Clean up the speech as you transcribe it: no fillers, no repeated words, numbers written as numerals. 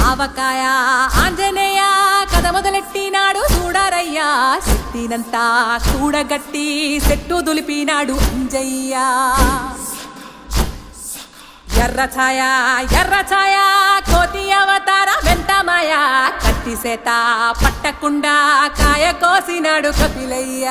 ఆవకాయ ఆంజనేయ కథ మొదలెట్టినాడు చూడారయ్యా శక్తినంతా కూడగట్టి చెట్టు దులిపినాడు అంజయ్య ఎర్ర ఛాయ కోతి అవతార వెంటమాయ కత్తి సేత పట్టకుండా కాయ కోసినాడు కపిలయ్య